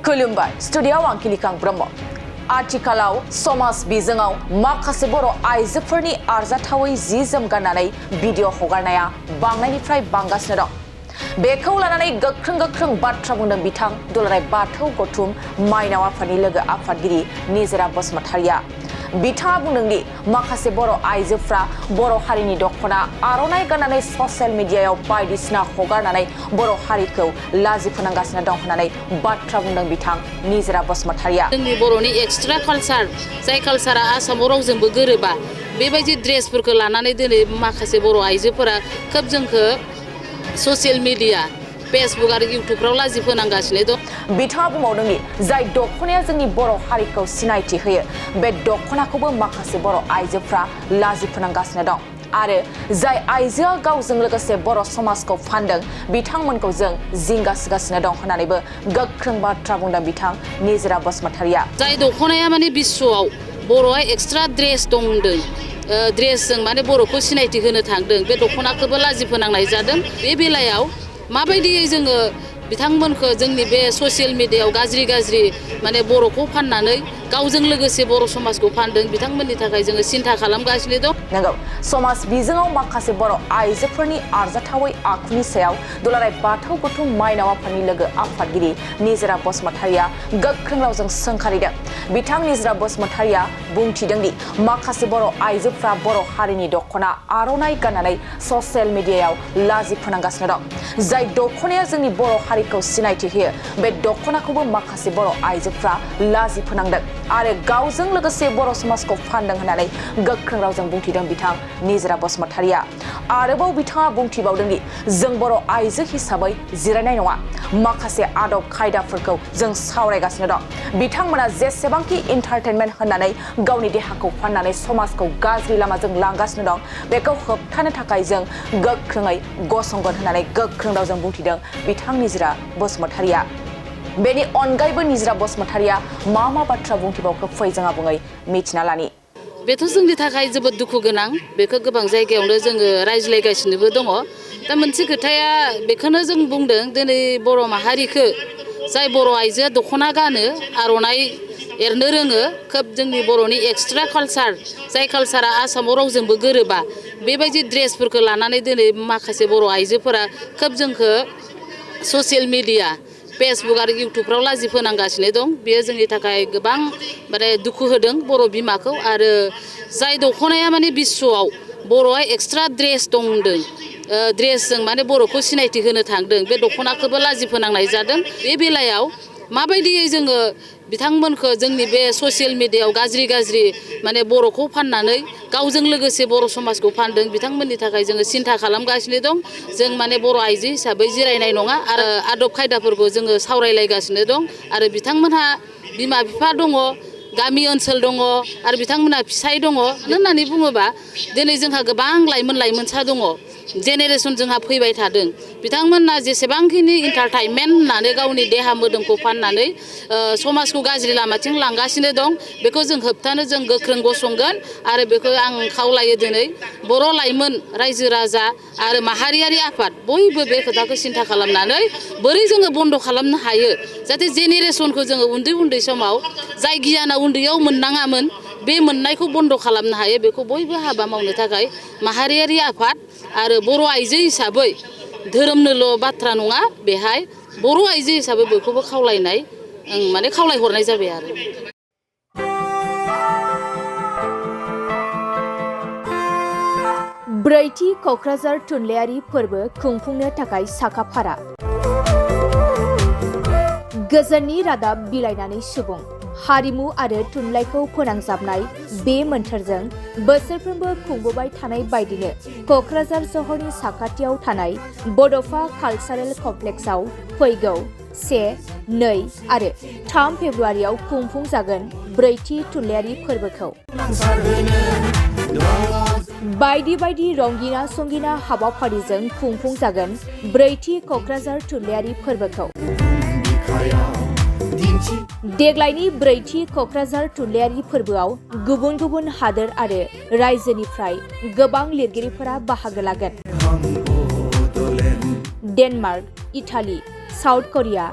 खुलुमबाय स्टुडिय'आव आं किलिकां ब्रह्म आथिखालाव समाज बिजोङाव माखासे बर' आइजोफोरनि आरजाथावै जि जोम गाननानै भिडिअ हगारनाया बांनायनिफ्राय बांगासिनो दं। बेखौ लानानै गोख्रों बाथ्रा बुंदों बिथां दुलाराय बाथौ गौथुम माइनाव आफादनि लोगो आफादगिरि निजोरा बसुमतारिया। बिथाङा बुंदों दि माखासे बर' आइजोफ्रा बर' हारिनि दख'ना आर'नाइ गाननानै ससियेल मिडियायाव बायदिसिना हगारनानै बर' हारिखौ लाजि फोनांगासिनो दं होननानै बाथ्रा बुंदों बिथां निजोरा बसुमतारिया। जोंनि बर'नि एक्सट्रा कालचार जाय कालचारा आसामाव रावजोंबो गोरोबा बेबायदि ड्रेसफोरखौ लानानै दिनै माखासे बर' आइजोफोरा खोब जोंखौ ससियेल मिडिया फेसबुक आरो इउटुबफ्राव लाजि फोनांगासिनो दं। बिथाङा बुंबावदों दि जाय दख'नाया जोंनि बर' हारिखौ सिनायथि होयो बे दख'नाखौबो माखासे बर' आइजोफ्रा लाजि फोनांगासिनो दं आरो जाय आइजोआ गावजों लोगोसे बर' समाजखौ फानदों बिथांमोनखौ जों जिंगासिगासिनो दं होननानैबो गोख्रों बाथ्रा बुंदों बिथां निजोरा बसुमतारिया। जाय दख'नाया माने बिश्वआव बर'आ एक्सट्रा ड्रेस दं होनदों ड्रेसजों माने बर'खौ सिनायथि होनो थांदों बे दख'नाखौबो लाजि फोनांनाय जादों। बे बेलायाव माबायदियै जोङो बिथांमोनखौ जोंनि बे ससियेल मिडियायाव गाज्रि माने बर'खौ फाननानै गावजों लोगोसे बर' समाजखौ फानदों बिथांमोननि थाखाय जोङो सिन्था खालामगासिनो दं। नंगौ समाज बिजोङाव माखासे बर' आइजोफोरनि आरजाथावै आखुनि सायाव दुलाराय बाथौ गौथुम माइनाव आफादनि लोगो आफादगिरि निजोरा बसुमतारिया गोख्रों रावजों सोंखारिदों। बिथां निजोरा बसुमतारिया बुंथिदों दि माखासे बर' आइजोफ्रा बर' हारिनि दख'ना आर'नाइ गाननानै ससियेल मिडियायाव लाजि फोनांगासिनो दं। जाय दख'नाया जोंनि बर' हारिखौ सिनायथि होयो बे दख'नाखौबो माखासे बर' आइजोफ्रा लाजि फोनांदों आरो गावजों लोगोसे बर' समाजखौ फानदों होननानै गोख्रों रावजों बुंथिदों बिथां निजोरा बसुमतारिया। आरोबाव बिथाङा बुंथिबावदों दि जों बर' आइजो हिसाबै जिरायनाय नङा माखासे आदब खायदाफोरखौ जों सावरायगासिनो दं। बिथांमोना जेसेबांखि एन्टारटेनमेन्ट होननानै गावनि देहाखौ फाननानै समाजखौ गाज्रि लामाजों लांगासिनो दं बेखौ होबथानो थाखाय जों गोख्रोङै गसंगोन होननानै गोख्रों रावजों बुंथिदों बिथां निजोरा बसुमतारिया। बेनि अनगायैबो निजोरा बसुमतारिया मा बाथ्रा बुंथिबावखो फै जों आबुङै मिथिना लानि। बेथ' जोंनि थाखाय जोबोद दुखु गोनां बेखौ गोबां जायगायावनो जोङो रायज्लायगासिनोबो दङ। दा मोनसे खोथाया बेखौनो जों बुंदों दिनै बर' माहारिखौ जाय बर' आइजोआ दख'ना गानो आर'नाइ एरनो रोङो खोब जोंनि बर'नि एक्सट्रा कालचार जाय कालचारा आसामाव रावजोंबो गोरोबा बेबायदि ड्रेसफोरखौ लानानै दिनै माखासे बर' आइजोफोरा खोब जोंखौ ससियेल मिडिया फेसबुक आरो इउटुबफ्राव लाजि फोनांगासिनो दं। बेयो जोंनि थाखाय गोबां माने दुखु होदों बर' बिमाखौ आरो जाय दख'नाया माने बिश्वआव बर'आ एक्सट्रा ड्रेस दं होनदों ड्रेसजों माने बर'खौ सिनायथि होनो थांदों बे दख'नाखौबो लाजि फोनांनाय जादों। बे बेलायाव माबायदियै जोङो बिथांमोनखौ जोंनि बे ससियेल मिडियायाव गाज्रि माने बर'खौ फाननानै गावजों लोगोसे बर' समाजखौ फानदों बिथांमोननि थाखाय जोङो सिन्था खालामगासिनो दं। जों माने बर' आइजो हिसाबै जिरायनाय नङा आरो आदब खायदाफोरखौ जोङो सावरायलायगासिनो दं आरो बिथांमोनहा बिमा बिफा दङ गामि ओनसोल दङ आरो बिथांमोनहा फिसाय दङ होननानै बुङोबा दिनै जोंहा गोबां लाइमोनसा दङ जेनेरेसन जोंहा फैबाय थादों बिथांमोनहा जेसेबांखिनि इन्टारटेनमेन्ट होननानै गावनि देहा मोदोमखौ फाननानै समाजखौ गाज्रि लामाथिं लांगासिनो दं बेखौ जों होबथानो जों गोख्रों गसंगोन आरो बेखौ आं खावलायो दिनै बर' लाइमोन रायजो राजा आरो माहारियारि आफाद बयबो बे खोथाखौ सिन्था खालामनानै बोरै जोङो बन्द' खालामनो हायो जाहाथे जेनेरेसनखौ जोङो उन्दै समाव जाय गियाना उन्दैयाव मोननाङामोन बे मोननायखौ बन्द' खालामनो हायो बेखौ बयबो हाबा मावनो थाखाय माहारियारि आफाद आरो बर' आइजो हिसाबै धोरोमनोल' बाथ्रा नङा बेहाय बर' आइजो हिसाबै बयखौबो खावलायनाय माने खावलायहरनाय जाबाय आरो। ब्रैथि क'क्राझार थुनलाइयारि फोरबो खुंफुंनो थाखाय साखाफारा गोजोननि रादाब बिलाइनानै सुबुं हारिमु आरो थुनलाइखौ फोनांजाबनाय बे मोन्थोरजों बोसोरफ्रोमबो खुंबोबाय थानाय बायदिनो क'क्राझार सहरनि साखाथियाव थानाय बड'फा कालचारेल कमप्लेक्सआव फैगौ 1, 2 आरो 3 फेब्रुआरियाव खुंफुंजागोन ब्रैथि थुनलाइयारि फोरबोखौ। बायदि रंगिना संगिना हाबाफारिजों खुंफुंजागोन ब्रैथि क'क्राझार थुनलाइयारि फोरबोखौ। देग्लायनि ब्रैथि क'क्राझार थुनलाइयारि फोरबोआव गुबुन हादोर आरो रायजोनिफ्राय गोबां लिरगिरिफोरा बाहागो लागोन। Denmark, Italy, South Korea,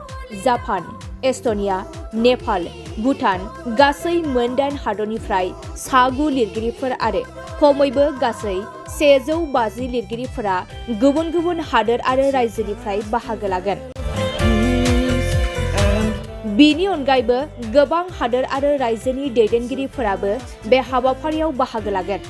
Japan, Estonia, Nepal, Bhutan गासै मोन 8 हादरनिफ्राय सा9 लिरगिरिफोर आरो खमैबो गासै 150 लिरगिरिफोरा गुबुन गुबुन हादोर आरो रायजोनिफ्राय बाहागो लागोन। बिनि अनगायैबो गोबां हादोर आरो रायजोनि दैदेनगिरिफोराबो बे हाबाफारियाव बाहागो लागोन।